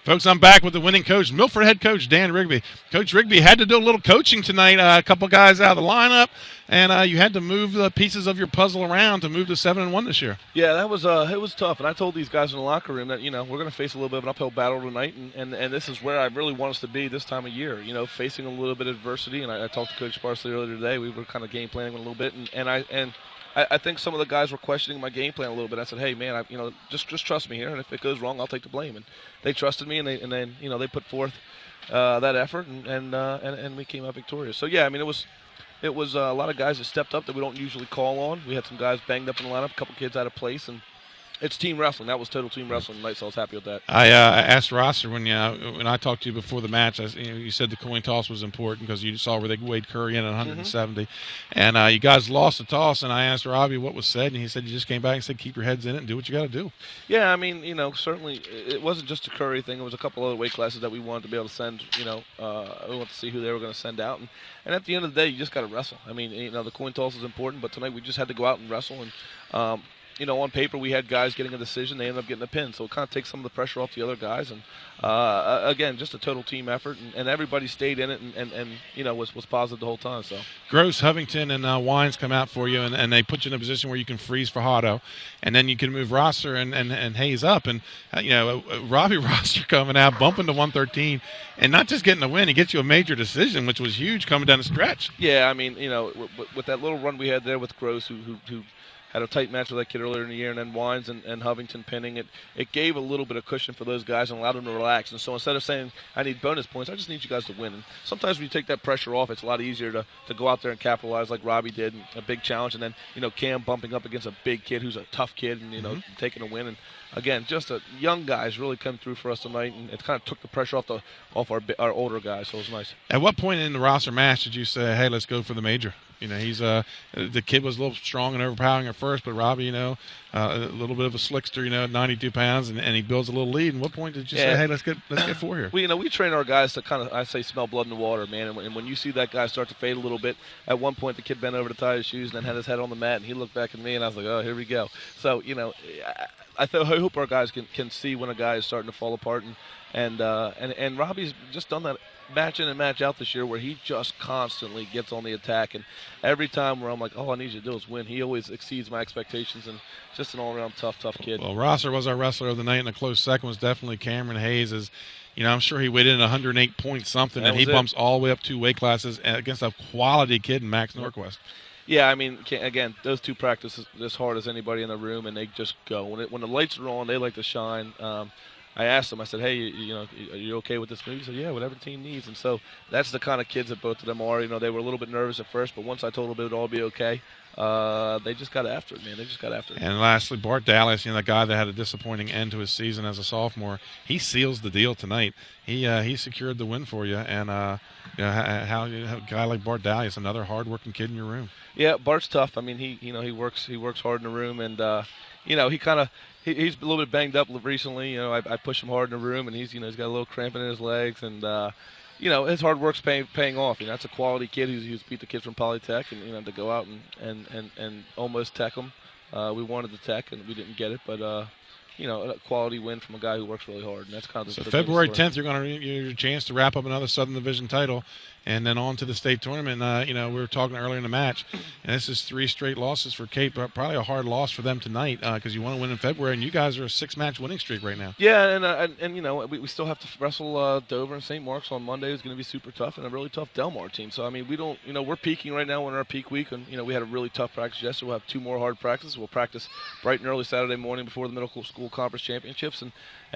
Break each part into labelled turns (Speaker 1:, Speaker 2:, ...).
Speaker 1: Folks, I'm back with the winning coach, Milford head coach Dan Rigby. Coach Rigby had to do a little coaching tonight. A couple guys out of the lineup, and you had to move the pieces of your puzzle around to move to 7-1 this year.
Speaker 2: Yeah, that was it was tough, and I told these guys in the locker room that we're going to face a little bit of an uphill battle tonight, and this is where I really want us to be this time of year. Facing a little bit of adversity, and I talked to Coach Parsley earlier today. We were kind of game planning a little bit, and I think some of the guys were questioning my game plan a little bit. I said, "Hey, man, just trust me here, and if it goes wrong, I'll take the blame." And they trusted me, and then they put forth that effort, and we came out victorious. So yeah, it was a lot of guys that stepped up that we don't usually call on. We had some guys banged up in the lineup, a couple kids out of place, and it's team wrestling. That was total team wrestling tonight, so I was happy with that.
Speaker 1: I asked Rosser when I talked to you before the match. You said the coin toss was important because you saw where they weighed Curry in at 170, and you guys lost the toss. And I asked Robbie what was said, and he said you just came back and said keep your heads in it and do what you got to do.
Speaker 2: Yeah, certainly it wasn't just a Curry thing. It was a couple other weight classes that we wanted to be able to send. We wanted to see who they were going to send out, and at the end of the day, you just got to wrestle. The coin toss is important, but tonight we just had to go out and wrestle and. On paper, we had guys getting a decision. They ended up getting a pin. So it kind of takes some of the pressure off the other guys. And, again, just a total team effort. And everybody stayed in it and was positive the whole time. So
Speaker 1: Gross, Hovington, and Wines come out for you, and they put you in a position where you can freeze Fajardo. And then you can move Rosser and Hayes up. And, Robbie Rosser coming out, bumping to 113, and not just getting a win. He gets you a major decision, which was huge coming down the stretch.
Speaker 2: Yeah, with that little run we had there with Gross, who had a tight match with that kid earlier in the year, and then Wines and Hovington pinning it. It gave a little bit of cushion for those guys and allowed them to relax. And so instead of saying, I need bonus points, I just need you guys to win. And sometimes when you take that pressure off, it's a lot easier to go out there and capitalize like Robbie did, and a big challenge. And then, Cam bumping up against a big kid who's a tough kid and, taking a win. And, again, just young guys really come through for us tonight, and it kind of took the pressure off our older guys, so it was nice.
Speaker 1: At what point in the roster match did you say, hey, let's go for the major? He's the kid was a little strong and overpowering at first, but Robbie, a little bit of a slickster, at 92 pounds, and he builds a little lead. And what point did you say, hey, let's get four here?
Speaker 2: We train our guys to kind of, I say, smell blood in the water, man. And when you see that guy start to fade a little bit, at one point the kid bent over to tie his shoes and then had his head on the mat, and he looked back at me, and I was like, oh, here we go. So, I hope our guys can see when a guy is starting to fall apart, and Robbie's just done that match in and match out this year where he just constantly gets on the attack, and every time where I'm like, all I need you to do is win, he always exceeds my expectations, and just an all-around tough kid.
Speaker 1: Well, Rosser was our wrestler of the night, and a close second was definitely Cameron Hayes. I'm sure he weighed in 108 point something, and he bumps all the way up 2 weight classes against a quality kid in Max Norquist.
Speaker 2: Yeah, again, those two practice as hard as anybody in the room, and they just go. When the lights are on, they like to shine. I asked them, I said, hey, are you okay with this move? He said, yeah, whatever the team needs. And so that's the kind of kids that both of them are. They were a little bit nervous at first, but once I told them it would all be okay, they just got after it, man. They just got after it.
Speaker 1: And lastly, Bart Dallas, the guy that had a disappointing end to his season as a sophomore, he seals the deal tonight. He secured the win for you. And how a guy like Bart Dallas, another hard-working kid in your room.
Speaker 2: Yeah, Bart's tough. He works hard in the room, and he's a little bit banged up recently. I push him hard in the room, and he's got a little cramping in his legs, and his hard work's paying off. That's a quality kid who's beat the kid from Polytech, and to go out and almost tech him. We wanted the tech, and we didn't get it, but a quality win from a guy who works really hard, and that's kind of the
Speaker 1: February 10th, you're going to get your chance to wrap up another Southern Division title, and then on to the state tournament. We were talking earlier in the match, and this is 3 straight losses for Cape. Probably a hard loss for them tonight because you want to win in February, and you guys are a 6-match winning streak right now.
Speaker 2: Yeah, and we still have to wrestle Dover and St. Mark's on Monday. It's going to be super tough, and a really tough Delmar team. So we don't, we're peaking right now in our peak week, and we had a really tough practice yesterday. We'll have 2 more hard practices. We'll practice bright and early Saturday morning before the middle school conference championships, and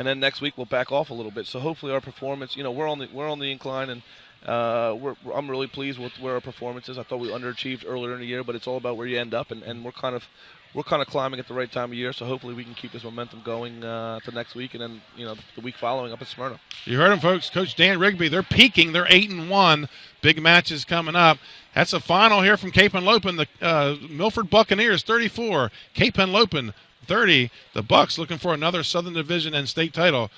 Speaker 2: then next week we'll back off a little bit. So hopefully our performance, we're on the incline, and I'm really pleased with where our performance is. I thought we underachieved earlier in the year, but it's all about where you end up, and we're kind of climbing at the right time of year. So hopefully we can keep this momentum going to next week, and then the week following up at Smyrna.
Speaker 1: You heard him, folks. Coach Dan Rigby. They're peaking. They're 8-1. Big matches coming up. That's a final here from Cape Henlopen. The Milford Buccaneers 34, Cape Henlopen 30. The Bucs looking for another Southern Division and state title.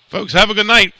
Speaker 1: Folks, have a good night.